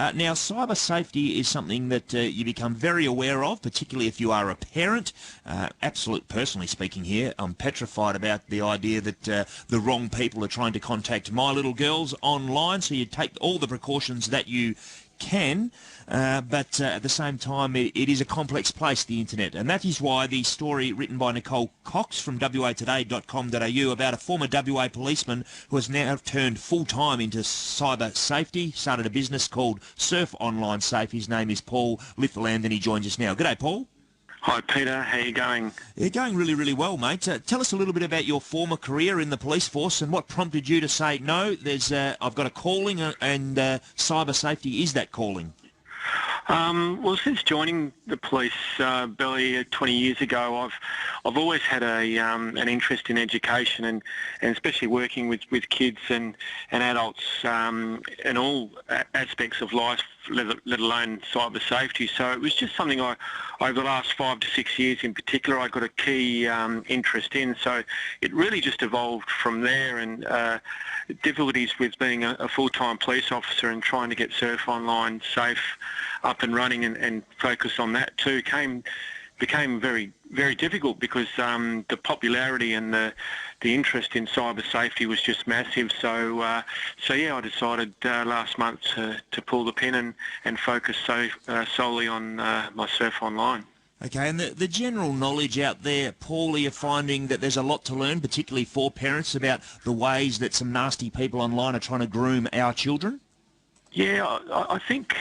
Now, cyber safety is something that you become very aware of, particularly if you are a parent. Personally speaking here, I'm petrified about the idea that the wrong people are trying to contact my little girls online, so you take all the precautions that you can, but at the same time it is a complex place, the internet, and that is why the story written by Nicole Cox from watoday.com.au about a former WA policeman who has now turned full-time into cyber safety, started a business called Surf Online Safe. His name is Paul Litherland and he joins us now. G'day, Paul. Hi Peter, how you going? You're going really, really well, mate. Tell us a little bit about your former career in the police force and what prompted you to say, no, I've got a calling and cyber safety is that calling. Well, since joining the police barely 20 years ago, I've always had an interest in education and especially working with kids and adults in all aspects of life, let alone cyber safety. So it was just something over the last 5 to 6 years in particular, I got a key interest in. So it really just evolved from there, and difficulties with being a full-time police officer and trying to get Surf Online Safe up and running and focus on that too became very, very difficult because the popularity and the interest in cyber safety was just massive. So yeah, I decided last month to pull the pin and focus solely on my Surf Online. Okay, and the general knowledge out there, Paul, are you finding that there's a lot to learn, particularly for parents, about the ways that some nasty people online are trying to groom our children? Yeah, I think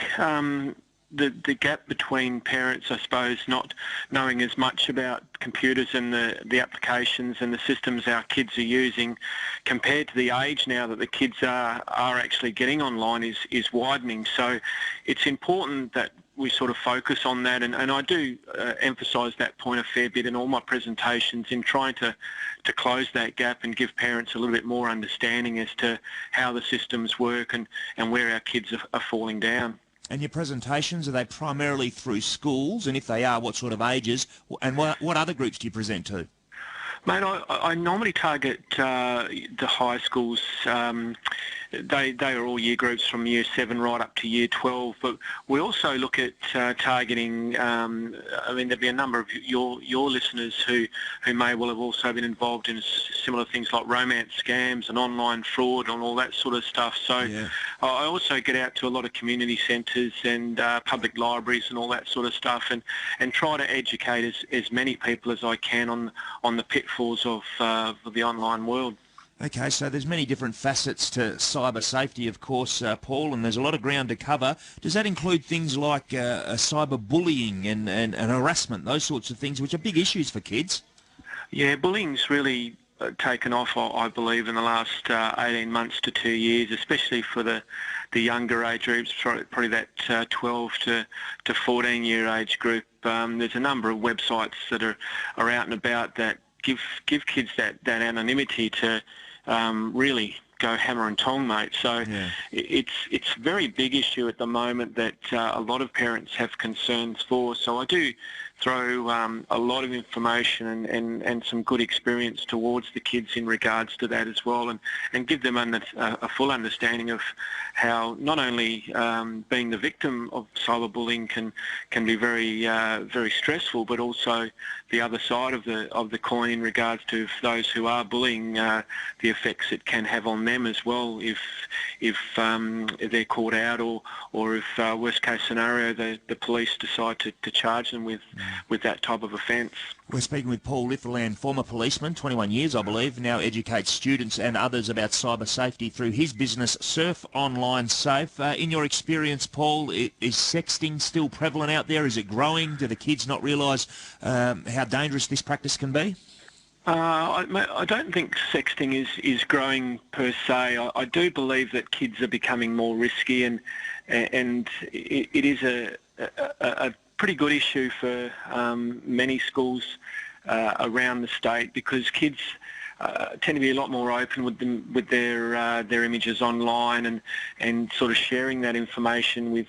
the gap between parents, I suppose, not knowing as much about computers and the applications and the systems our kids are using compared to the age now that the kids are actually getting online is widening. So it's important that we sort of focus on that, and I do emphasise that point a fair bit in all my presentations in trying to close that gap and give parents a little bit more understanding as to how the systems work and where our kids are falling down. And your presentations, are they primarily through schools? And if they are, what sort of ages? And what other groups do you present to? Mate, I normally target the high schools. They are all year groups from year 7 right up to year 12. But we also look at targeting. I mean, there'll be a number of your listeners who may well have also been involved in similar things like romance scams and online fraud and all that sort of stuff. So yeah. I also get out to a lot of community centres and public libraries and all that sort of stuff, and try to educate as many people as I can on the pitfalls of the online world. Okay, so there's many different facets to cyber safety, of course, Paul, and there's a lot of ground to cover. Does that include things like cyber bullying and harassment, those sorts of things, which are big issues for kids? Yeah, bullying's really taken off, I believe, in the last 18 months to 2 years, especially for the younger age groups, probably that 12 to 14 year age group. There's a number of websites that are out and about that give kids that anonymity to really go hammer and tong, mate. So yeah. It's a very big issue at the moment that a lot of parents have concerns for. So I do throw a lot of information and some good experience towards the kids in regards to that as well, and give them a full understanding of how not only being the victim of cyberbullying can be very very stressful, but also the other side of the coin in regards to those who are bullying, the effects it can have on them as well if they're caught out, or if worst case scenario the police decide to charge them with that type of offence. We're speaking with Paul Litherland, former policeman, 21 years I believe, now educates students and others about cyber safety through his business Surf Online Safe. In your experience, Paul, is sexting still prevalent out there? Is it growing? Do the kids not realise how dangerous this practice can be? I don't think sexting is growing per se. I do believe that kids are becoming more risky, and it is a pretty good issue for many schools around the state, because kids tend to be a lot more open with their images online and sort of sharing that information with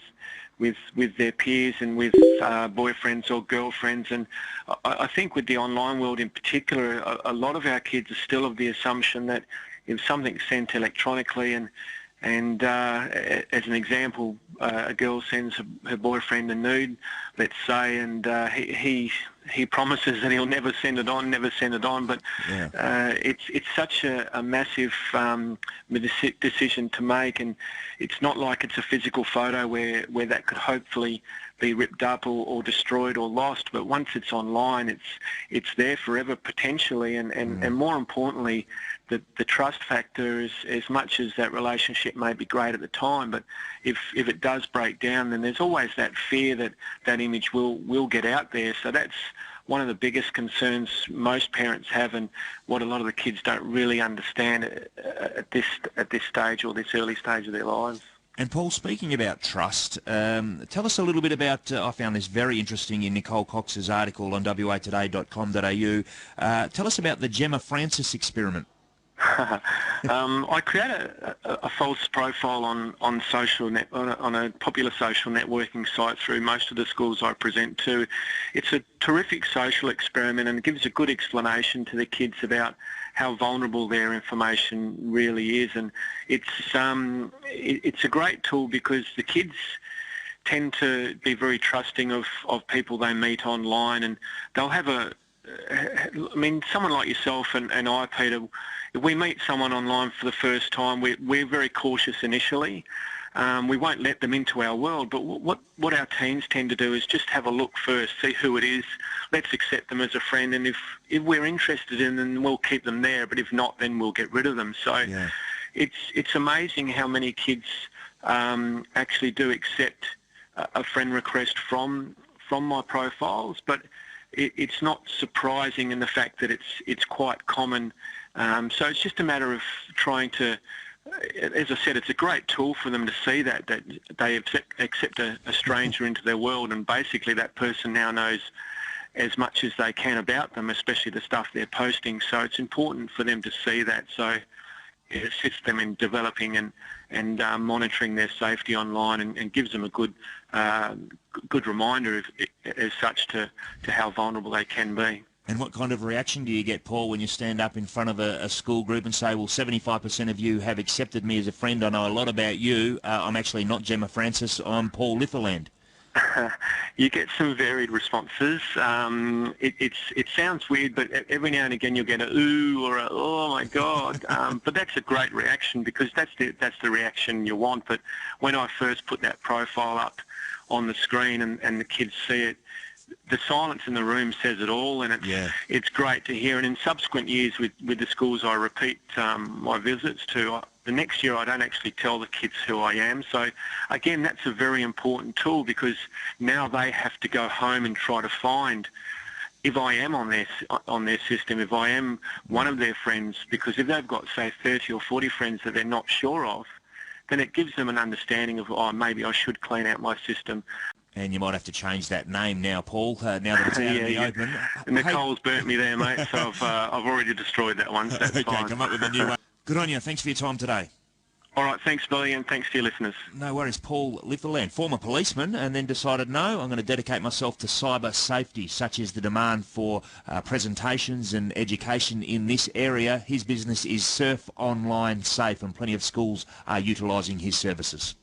their peers and with boyfriends or girlfriends. And I think with the online world in particular, a lot of our kids are still of the assumption that if something's sent electronically and And as an example, a girl sends her boyfriend a nude, let's say, and he promises that he'll never send it on. But it's such a massive decision to make, and it's not like it's a physical photo where that could hopefully be ripped up or destroyed or lost. But once it's online, it's there forever potentially, and more importantly, the trust factor is, as much as that relationship may be great at the time, but if it does break down, then there's always that fear that that image will get out there. So that's one of the biggest concerns most parents have, and what a lot of the kids don't really understand at this stage, or this early stage of their lives. And Paul, speaking about trust, tell us a little bit about, I found this very interesting in Nicole Cox's article on watoday.com.au. Tell us about the Gemma Francis experiment. I created a false profile on a popular social networking site through most of the schools I present to. It's a terrific social experiment, and it gives a good explanation to the kids about how vulnerable their information really is. And it's a great tool because the kids tend to be very trusting of people they meet online, and they'll have someone like yourself and I, Peter, if we meet someone online for the first time, we're very cautious initially. We won't let them into our world, but what our teens tend to do is just have a look first, see who it is, let's accept them as a friend, and if we're interested in them, we'll keep them there, but if not, then we'll get rid of them. So it's amazing how many kids actually do accept a friend request from my profiles, but it's not surprising in the fact that it's quite common. So it's just a matter of trying to, as I said, it's a great tool for them to see that they accept a stranger into their world, and basically that person now knows as much as they can about them, especially the stuff they're posting. So it's important for them to see that. So it assists them in developing and monitoring their safety online, and gives them a good reminder as such to how vulnerable they can be. And what kind of reaction do you get, Paul, when you stand up in front of a school group and say, well, 75% of you have accepted me as a friend, I know a lot about you, I'm actually not Gemma Francis, I'm Paul Litherland? You get some varied responses. It sounds weird, but every now and again you'll get a ooh or a oh my God. But that's a great reaction, because that's the reaction you want. But when I first put that profile up on the screen and the kids see it, the silence in the room says it all, and it's great to hear. And in subsequent years with the schools I repeat my visits to, the next year I don't actually tell the kids who I am. So again, that's a very important tool, because now they have to go home and try to find if I am on their system, if I am one of their friends, because if they've got, say, 30 or 40 friends that they're not sure of, then it gives them an understanding of, oh, maybe I should clean out my system. And you might have to change that name now, Paul, now that it's out in the open. Nicole's burnt me there, mate, so I've already destroyed that one, so that's okay, fine. come up with a new one. Good on you. Thanks for your time today. All right, thanks, Billy, and thanks to your listeners. No worries. Paul Litherland, former policeman, and then decided, no, I'm going to dedicate myself to cyber safety, such as the demand for presentations and education in this area. His business is Surf Online Safe, and plenty of schools are utilising his services.